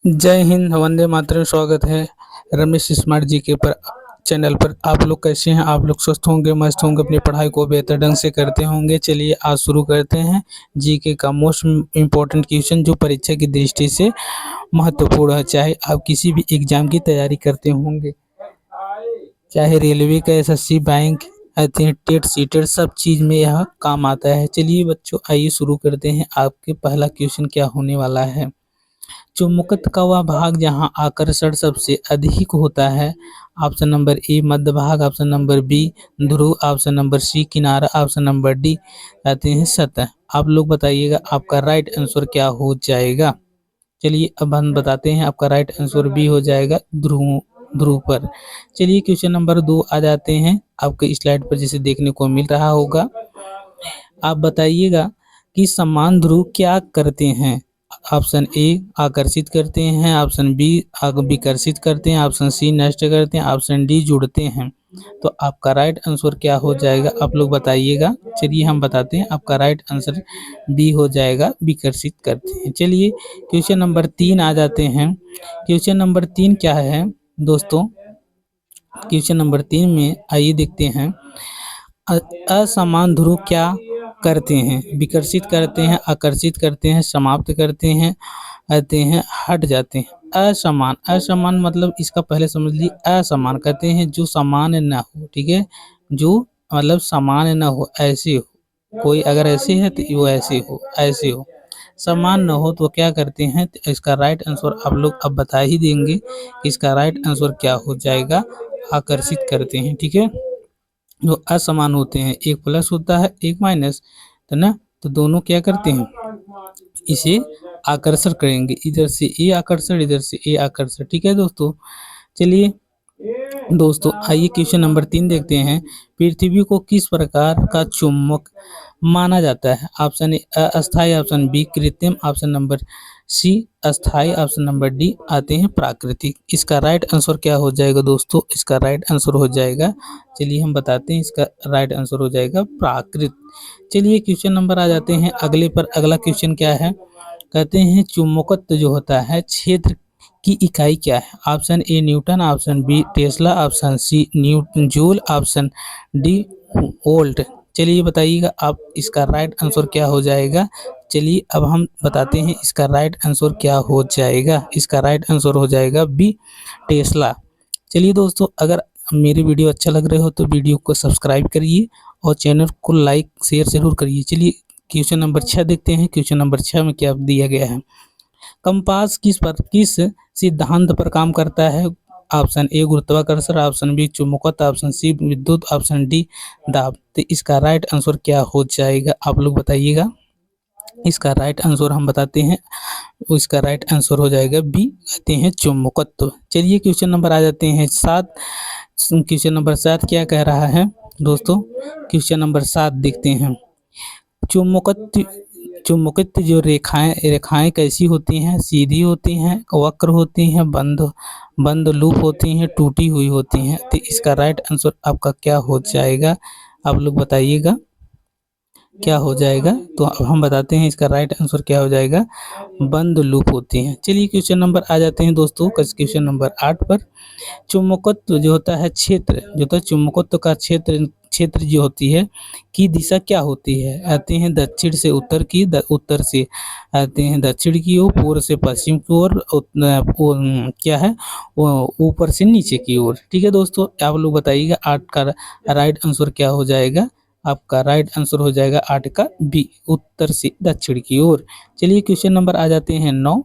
जय हिंद, वंदे मातरम। स्वागत है रमेश स्मार्ट जीके पर चैनल पर। आप लोग कैसे हैं? आप लोग स्वस्थ होंगे, मस्त होंगे, अपनी पढ़ाई को बेहतर ढंग से करते होंगे। चलिए आज शुरू करते हैं जीके का मोस्ट इम्पोर्टेंट क्वेश्चन, जो परीक्षा की दृष्टि से महत्वपूर्ण है। चाहे आप किसी भी एग्जाम की तैयारी करते होंगे, चाहे रेलवे का, एसएससी, बैंक, टेट, सीटेट, सब चीज में यह काम आता है। चलिए बच्चों, आइए शुरू करते हैं। आपके पहला क्वेश्चन क्या होने वाला है? चुंबकत्व का वह भाग जहां आकर्षण सबसे अधिक होता है। ऑप्शन नंबर ए मध्य भाग, ऑप्शन नंबर बी ध्रुव, ऑप्शन नंबर सी किनारा, ऑप्शन नंबर डी आते हैं सतह। आप लोग बताइएगा आपका राइट आंसर क्या हो जाएगा। चलिए अब हम बताते हैं, आपका राइट आंसर बी हो जाएगा, ध्रुव ध्रुव पर। चलिए क्वेश्चन नंबर 2 आ जाते हैं। आपके स्लाइड पर जैसे देखने को मिल रहा होगा, आप बताइएगा कि समान ध्रुव क्या करते हैं। ऑप्शन ए आकर्षित करते हैं, ऑप्शन बी विकर्षित करते हैं, ऑप्शन सी नष्ट करते हैं, ऑप्शन डी जुड़ते हैं। तो आपका राइट आंसर क्या हो जाएगा, आप लोग बताइएगा। चलिए हम बताते हैं, आपका राइट आंसर बी हो जाएगा, विकर्षित करते हैं। चलिए क्वेश्चन नंबर 3 आ जाते हैं। क्वेश्चन नंबर 3 क्या है दोस्तों? क्वेश्चन नंबर 3 में आइए देखते हैं। असमान ध्रुव क्या करते हैं? विकर्षित करते हैं, आकर्षित करते हैं, समाप्त करते हैं, आते हैं, हट जाते हैं। असमान, असमान मतलब इसका पहले समझ लीजिए। असमान कहते हैं जो समान ना हो, ठीक है, जो मतलब समान ना हो, ऐसे हो। कोई अगर ऐसे है तो वो ऐसे हो, ऐसे हो। समान न हो तो क्या करते हैं? तो इसका राइट आंसर आप लोग अब बता ही देंगे कि इसका राइट आंसर क्या हो जाएगा। आकर्षित करते हैं, ठीक है। जो असमान होते हैं, एक प्लस होता है, एक माइनस, तो ना, तो दोनों क्या करते हैं? इसे आकर्षण करेंगे। इधर से ए आकर्षण, इधर से ए आकर्षण, ठीक है दोस्तों। चलिए दोस्तों, आइए क्वेश्चन नंबर 3 देखते हैं। पृथ्वी को किस प्रकार का चुंबक माना जाता है? ऑप्शन ए अस्थायी, ऑप्शन बी कृत्रिम, ऑप्शन नंबर सी अस्थायी, ऑप्शन नंबर डी आते हैं प्राकृतिक। इसका राइट आंसर क्या हो जाएगा दोस्तों? इसका राइट आंसर हो जाएगा, चलिए हम बताते हैं, इसका राइट आंसर हो जाएगा प्राकृत। चलिए क्वेश्चन नंबर आ जाते हैं अगले पर। अगला क्वेश्चन क्या है? कहते हैं चुंबकत्व जो होता है क्षेत्र की इकाई क्या है? Option A newton, option B tesla, option C newton joule, option D volt. चलिए बताइएगा आप, इसका राइट आंसर क्या हो जाएगा। चलिए अब हम बताते हैं, इसका राइट आंसर क्या हो जाएगा। इसका राइट आंसर हो जाएगा बी टेस्ला। चलिए दोस्तों, अगर मेरी वीडियो अच्छा लग रहे हो तो वीडियो को सब्सक्राइब करिए और चैनल को लाइक शेयर जरूर करिए। चलिए क्वेश्चन नंबर 6 देखते हैं। क्वेश्चन नंबर 6 में क्या दिया गया है? कंपास किस सिद्धांत पर काम करता है? ऑप्शन ए गुरुत्वाकर्षण, ऑप्शन बी चुंबकत्व, ऑप्शन सी विद्युत, ऑप्शन डी दाब। तो इसका राइट आंसर क्या हो जाएगा, आप लोग बताइएगा। इसका राइट आंसर हम बताते हैं, इसका राइट आंसर हो जाएगा बी, कहते हैं चुंबकत्व। चलिए क्वेश्चन नंबर आ जाते हैं 7। क्वेश्चन नंबर 7 क्या कह रहा है दोस्तों? क्वेश्चन नंबर 7 देखते हैं। चुंबकत्व चुंबकत्व जो रेखाएं कैसी होती हैं? सीधी होती हैं, वक्र होती हैं, बंद लूप होती हैं, टूटी हुई होती हैं। तो इसका राइट आंसर आपका क्या हो जाएगा, आप लोग बताइएगा क्या हो जाएगा। तो अब हम बताते हैं, इसका राइट आंसर क्या हो जाएगा, बंद लूप होती हैं। चलिए क्वेश्चन नंबर आ जाते हैं दोस्तों, क्वेश्चन नंबर 8 पर। चुंबकत्व जो होता है क्षेत्र, जो होता है चुंबकत्व का क्षेत्र क्षेत्र जो होती है की दिशा क्या होती है? आते हैं दक्षिण से उत्तर की, उत्तर से आते हैं दक्षिण की ओर, पूर्व से पश्चिम की ओर, क्या है वो ऊपर से नीचे की ओर। ठीक है दोस्तों, आप लोग बताइएगा 8 का राइट आंसर क्या हो जाएगा। आपका राइट आंसर हो जाएगा 8 का बी, उत्तर से दक्षिण की ओर। चलिए क्वेश्चन नंबर आ जाते हैं 9।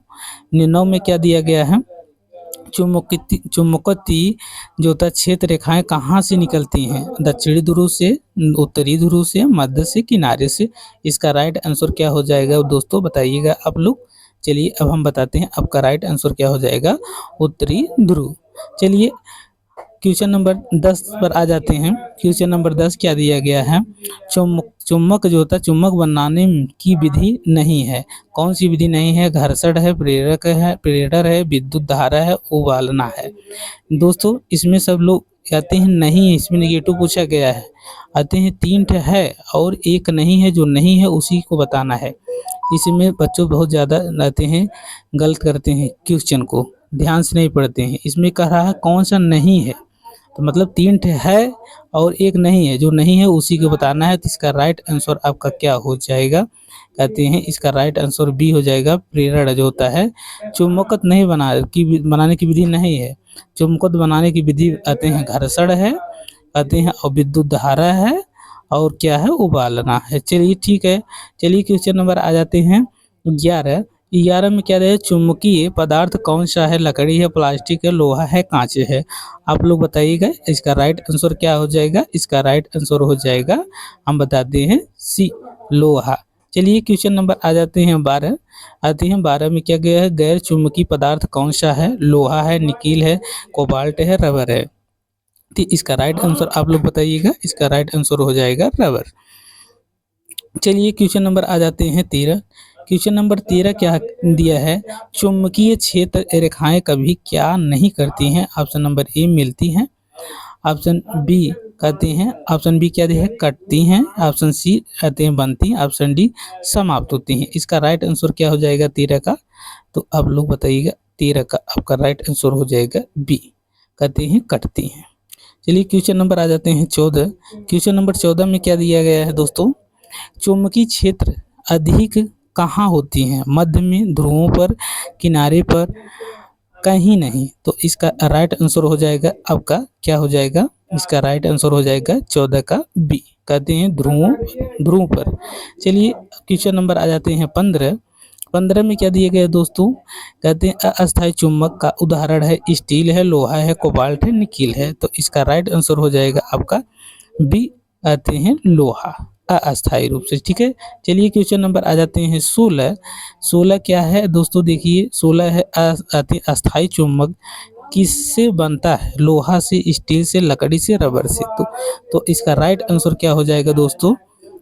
9 में क्या दिया गया है? चुंबकत्व जो होता है क्षेत्र रेखाएं कहाँ से निकलती हैं? दक्षिणी ध्रुव से, उत्तरी ध्रुव से, मध्य से, किनारे से। इसका राइट आंसर क्या हो जाएगा दोस्तों, बताइएगा आप लोग। चलिए अब हम बताते हैं, आपका राइट आंसर क्या हो जाएगा, उत्तरी ध्रुव। चलिए क्वेश्चन नंबर 10 पर आ जाते हैं। क्वेश्चन नंबर 10 क्या दिया गया है? चुम्बक जो होता है, चुम्बक बनाने की विधि नहीं है। कौन सी विधि नहीं है? घर्षण है, प्रेरण है, विद्युत धारा है, उबालना है। दोस्तों इसमें सब लोग कहते हैं नहीं, इसमें नेगेटिव पूछा गया है। आते हैं 3 है और एक नहीं है, जो नहीं है उसी को बताना है। इसमें बच्चों बहुत ज़्यादा रहते हैं, गलत करते हैं क्वेश्चन को, ध्यान से नहीं पढ़ते हैं। इसमें कह रहा है कौन सा नहीं है, तो मतलब 3 ठे है और एक नहीं है, जो नहीं है उसी को बताना है। तो इसका राइट आंसर आपका क्या हो जाएगा, कहते हैं इसका राइट आंसर बी हो जाएगा। प्रेरण जो होता है, चुम्बकत्व नहीं बनाने की विधि नहीं है। चुम्बकत्व बनाने की विधि कहते हैं घर्षण है, कहते हैं और विद्युत धारा है, और क्या है, उबालना है। चलिए ठीक है, चलिए क्वेश्चन नंबर आ जाते हैं 11। 11 में क्या है, चुंबकीय पदार्थ कौन सा है, लकड़ी है, प्लास्टिक है, लोहा है, कांच है। आप लोग बताइएगा इसका राइट आंसर क्या हो जाएगा। इसका राइट आंसर हो जाएगा, हम बताते हैं सी, लोहा। चलिए क्वेश्चन नंबर आ जाते हैं 12। आते हैं 12 में क्या गया है, गैर चुंबकीय पदार्थ कौन सा है, लोहा है, निकिल है, कोबाल्ट है, रबर है। तो इसका राइट आंसर आप लोग बताइएगा। इसका राइट आंसर हो जाएगा रबर। चलिए क्वेश्चन नंबर आ जाते हैं 13। क्वेश्चन नंबर 13 क्या दिया है, चुंबकीय क्षेत्र रेखाएं कभी क्या नहीं करती हैं। ऑप्शन नंबर ए मिलती हैं, ऑप्शन बी कहते हैं, ऑप्शन बी क्या दिया है, कटती हैं, ऑप्शन सी कहते हैं बनती हैं, ऑप्शन डी समाप्त होती हैं। इसका राइट आंसर क्या हो जाएगा 13 का, तो आप लोग बताइएगा। 13 का आपका राइट आंसर हो जाएगा बी, कहते हैं कटती हैं। चलिए क्वेश्चन नंबर आ जाते हैं 14। क्वेश्चन नंबर 14 में क्या दिया गया है दोस्तों, चुंबकीय क्षेत्र अधिक कहाँ होती हैं, मध्य में, ध्रुवों पर, किनारे पर, कहीं नहीं। तो इसका राइट आंसर हो जाएगा आपका क्या हो जाएगा, इसका राइट आंसर हो जाएगा 14 का बी, कहते हैं ध्रुव पर। चलिए क्वेश्चन नंबर आ जाते हैं 15। 15 में क्या दिए गए दोस्तों, कहते हैं अस्थायी चुंबक का उदाहरण है, स्टील है, लोहा है, कोबाल्ट है, निकिल है। तो इसका राइट आंसर हो जाएगा आपका बी, कहते हैं लोहा, अस्थायी रूप से। ठीक है, चलिए क्वेश्चन नंबर आ जाते हैं 16। 16 क्या है दोस्तों, देखिए 16 है अस्थायी चुंबक किससे बनता है, लोहा से, स्टील से, लकड़ी से, रबर से। तो इसका राइट आंसर क्या हो जाएगा दोस्तों,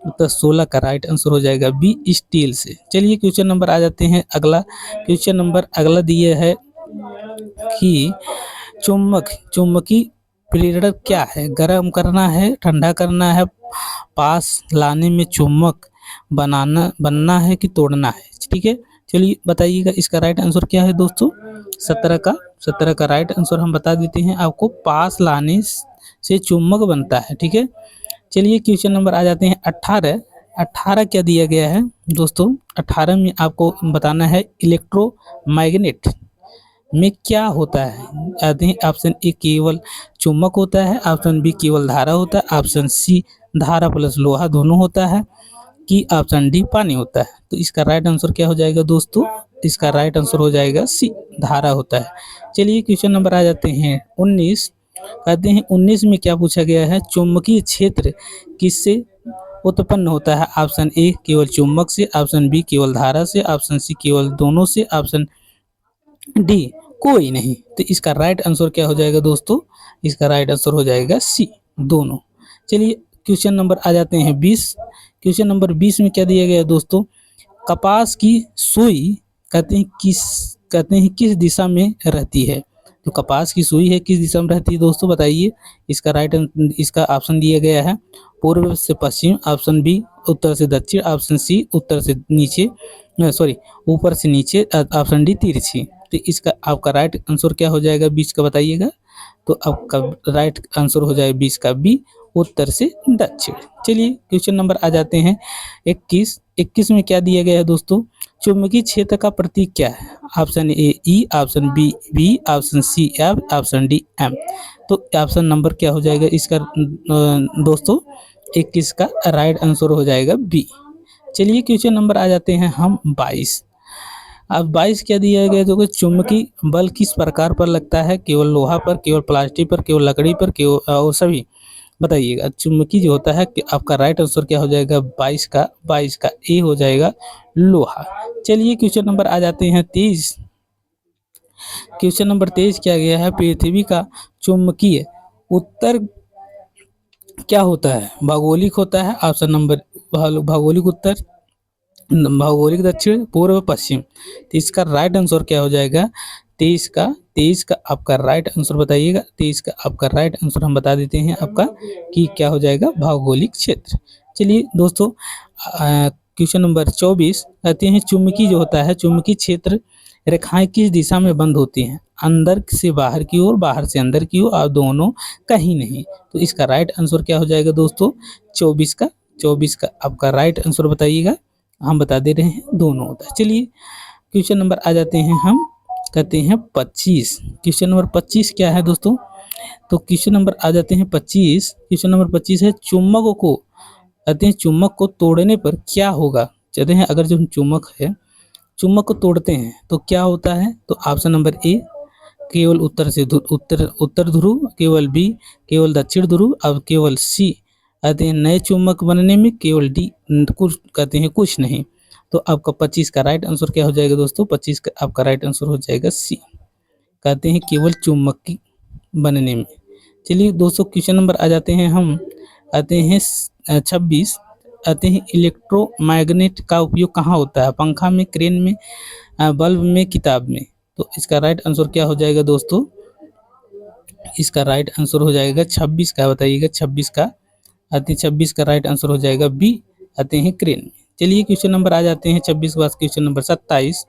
तो 16 का राइट आंसर हो जाएगा बी, स्टील से। चलिए क्वेश्चन नंबर आ जाते हैं अगला। क्वेश्चन नंबर अगला दिए है कि चुंबकीय प्रेरण क्या है, गर्म करना है, ठंडा करना है, पास लाने में चुंबक बनना है कि तोड़ना है। ठीक है, चलिए बताइएगा इसका राइट आंसर क्या है दोस्तों। 17 का राइट आंसर हम बता देते हैं आपको, पास लाने से चुंबक बनता है। ठीक है, चलिए क्वेश्चन नंबर आ जाते हैं 18। 18 क्या दिया गया है दोस्तों, 18 में आपको बताना है इलेक्ट्रोमैग्नेट में क्या होता है। आते हैं ऑप्शन ए केवल चुंबक होता है, ऑप्शन बी केवल धारा होता है, ऑप्शन सी धारा प्लस लोहा दोनों होता है, कि ऑप्शन डी पानी होता है। तो इसका राइट आंसर क्या हो जाएगा दोस्तों, इसका राइट आंसर हो जाएगा सी, धारा होता है। चलिए क्वेश्चन नंबर आ जाते हैं 19। कहते हैं 19 में क्या पूछा गया है, चुंबकीय क्षेत्र किससे उत्पन्न होता है। ऑप्शन ए केवल चुंबक से, ऑप्शन बी केवल धारा से, ऑप्शन सी केवल दोनों से, ऑप्शन डी कोई नहीं। तो इसका राइट आंसर क्या हो जाएगा दोस्तों, इसका राइट आंसर हो जाएगा सी, दोनों। चलिए क्वेश्चन नंबर आ जाते हैं 20। क्वेश्चन नंबर 20 में क्या दिया गया है दोस्तों, कपास की सुई कहते हैं किस दिशा में रहती है। तो कपास की सुई है किस दिशा में रहती है दोस्तों, बताइए। इसका ऑप्शन दिया गया है पूर्व से पश्चिम, ऑप्शन बी उत्तर से दक्षिण, ऑप्शन सी उत्तर से नीचे, ऊपर से नीचे, ऑप्शन डी तिरछी। तो इसका आपका राइट आंसर क्या हो जाएगा 20 का, बताइएगा। तो आपका राइट आंसर हो जाएगा 20 का बी, उत्तर से दक्षिण। चलिए क्वेश्चन नंबर आ जाते हैं 21। 21 में क्या दिया गया है दोस्तों, चुंबकीय क्षेत्र का प्रतीक क्या है। Option A E, option B, option C F, option D M. तो ऑप्शन नंबर क्या हो जाएगा इसका दोस्तों, 21 का राइट आंसर हो जाएगा बी। चलिए क्वेश्चन नंबर आ जाते हैं हम 22। अब 22 क्या दिया गया, जो चुंबकीय बल किस प्रकार पर लगता है, केवल लोहा पर, केवल प्लास्टिक पर, केवल लकड़ी पर, केवल और सभी, बताइएगा। चुंबकीय जो होता है कि आपका राइट आंसर क्या हो जाएगा 22 का ए हो जाएगा लोहा। चलिए क्वेश्चन नंबर आ जाते हैं 23। क्वेश्चन नंबर 23 क्या गया है, पृथ्वी का चुंबकीय उत्तर क्या होता है, भौगोलिक होता है। ऑप्शन नंबर भौगोलिक उत्तर, भौगोलिक दक्षिण, पूर्व, पश्चिम। तो इसका राइट आंसर क्या हो जाएगा 23 का आपका राइट आंसर बताइएगा। 23 का आपका राइट आंसर हम बता देते हैं आपका कि क्या हो जाएगा, भौगोलिक क्षेत्र। चलिए दोस्तों क्वेश्चन नंबर 24 कहते हैं चुंबकीय जो होता है, चुंबकीय क्षेत्र रेखाएं किस दिशा में बंद होती हैं? अंदर से बाहर की ओर, बाहर से अंदर की ओर, और दोनों कहीं नहीं। तो इसका राइट आंसर क्या हो जाएगा दोस्तों? 24 का आपका राइट आंसर बताइएगा। हम बता दे रहे हैं दोनों होता है। चलिए क्वेश्चन नंबर आ जाते हैं हम, कहते हैं 25। क्वेश्चन नंबर 25 क्या है दोस्तों? तो क्वेश्चन नंबर आ जाते हैं 25। क्वेश्चन नंबर 25 है चुम्बकों को, कहते हैं चुम्बक को तोड़ने पर क्या होगा? कहते हैं अगर जो चुम्बक है, चुम्बक को तोड़ते हैं तो क्या होता है? तो ऑप्शन नंबर ए केवल उत्तर ध्रुव, केवल बी केवल दक्षिण ध्रुव, और केवल सी कहते हैं नए चुम्बक बनने में, केवल डी कुछ कहते हैं कुछ नहीं। तो आपका 25 का राइट आंसर क्या हो जाएगा दोस्तों? 25 का आपका राइट आंसर हो जाएगा सी, कहते हैं केवल चुम्बक की बनने में। चलिए दोस्तों क्वेश्चन नंबर आ जाते हैं हम, आते हैं 26। आते हैं इलेक्ट्रोमैग्नेट का उपयोग कहाँ होता है? पंखा में, क्रेन में, बल्ब में, किताब में। तो इसका राइट आंसर क्या हो जाएगा दोस्तों? इसका राइट आंसर हो जाएगा 26 का, बताइएगा 26 का। आते हैं 26 का राइट आंसर हो जाएगा बी, आते हैं क्रेन में। चलिए क्वेश्चन नंबर आ जाते हैं 26 के बाद क्वेश्चन नंबर 27।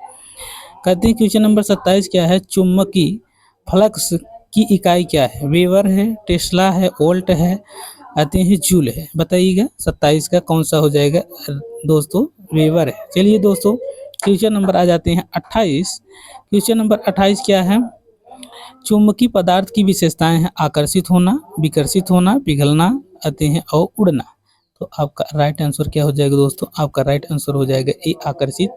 कहते हैं क्वेश्चन नंबर 27 क्या है? चुंबकीय फ्लक्स की इकाई क्या है? वेबर है, टेस्ला है, वोल्ट है, आते हैं जूल है। बताइएगा 27 का कौन सा हो जाएगा दोस्तों? वेबर है। चलिए दोस्तों क्वेश्चन नंबर आ जाते हैं 28। क्वेश्चन नंबर 28 क्या है? चुंबकीय पदार्थ की विशेषताएं हैं आकर्षित होना, विकर्षित होना, पिघलना, आते हैं और उड़ना। तो आपका राइट आंसर क्या हो जाएगा दोस्तों? आपका राइट आंसर हो जाएगा ए आकर्षित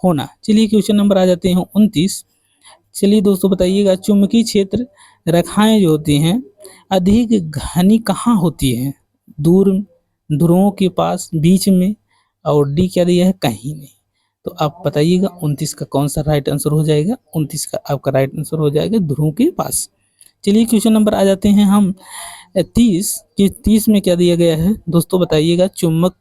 होना। चलिए क्वेश्चन नंबर आ जाते हैं 29। चलिए दोस्तों बताइएगा चुंबकीय क्षेत्र रेखाएं जो होती हैं अधिक घनी कहाँ होती हैं? दूर, ध्रुवों के पास, बीच में, और डी क्या दिया है? कहीं नहीं। तो आप बताइएगा 29 का कौन सा राइट आंसर हो जाएगा? 29 का आपका राइट आंसर हो जाएगा ध्रुव के पास। चलिए क्वेश्चन नंबर आ जाते हैं हम 30 कि 30 में क्या दिया गया है दोस्तों? बताइएगा चुंबक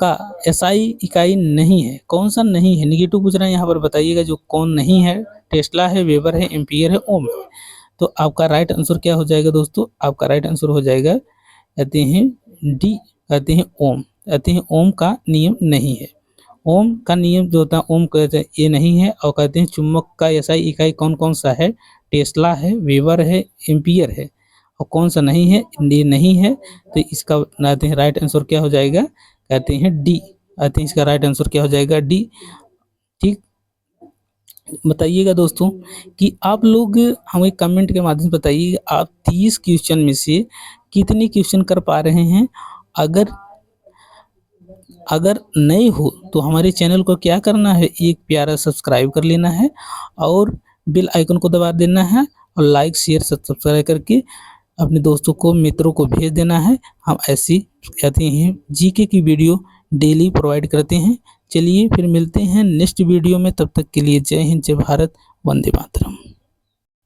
का एसआई इकाई नहीं है, कौन सा नहीं है? निगेटिव पूछ रहे हैं यहाँ पर, बताइएगा जो कौन नहीं है। टेस्ला है, वेबर है, एम्पियर है, ओम है। तो आपका राइट आंसर क्या हो जाएगा दोस्तों? आपका राइट आंसर हो जाएगा कहते हैं डी, कहते हैं ओम, कहते हैं ओम का नियम नहीं है। ओम का नियम जो होता है, ओम कहते हैं ये नहीं है। और कहते हैं चुंबक का एसआई इकाई कौन कौन सा है? टेस्ला है, वेबर है, एम्पियर है, और कौन सा नहीं है? ये नहीं है। तो इसका कहते हैं राइट आंसर क्या हो जाएगा? कहते हैं डी, कहते हैं इसका राइट आंसर क्या हो जाएगा? डी। ठीक, बताइएगा दोस्तों कि आप लोग हमें कमेंट के माध्यम से बताइए आप 30 क्वेश्चन में से कितने क्वेश्चन कर पा रहे हैं। अगर नए हो तो हमारे चैनल को क्या करना है? एक प्यारा सब्सक्राइब कर लेना है और बेल आइकन को दबा देना है, और लाइक शेयर सब्सक्राइब करके अपने दोस्तों को, मित्रों को भेज देना है। हम ऐसी कहते हैं जीके की वीडियो डेली प्रोवाइड करते हैं। चलिए फिर मिलते हैं नेक्स्ट वीडियो में, तब तक के लिए जय हिंद, जय भारत, वंदे मातरम।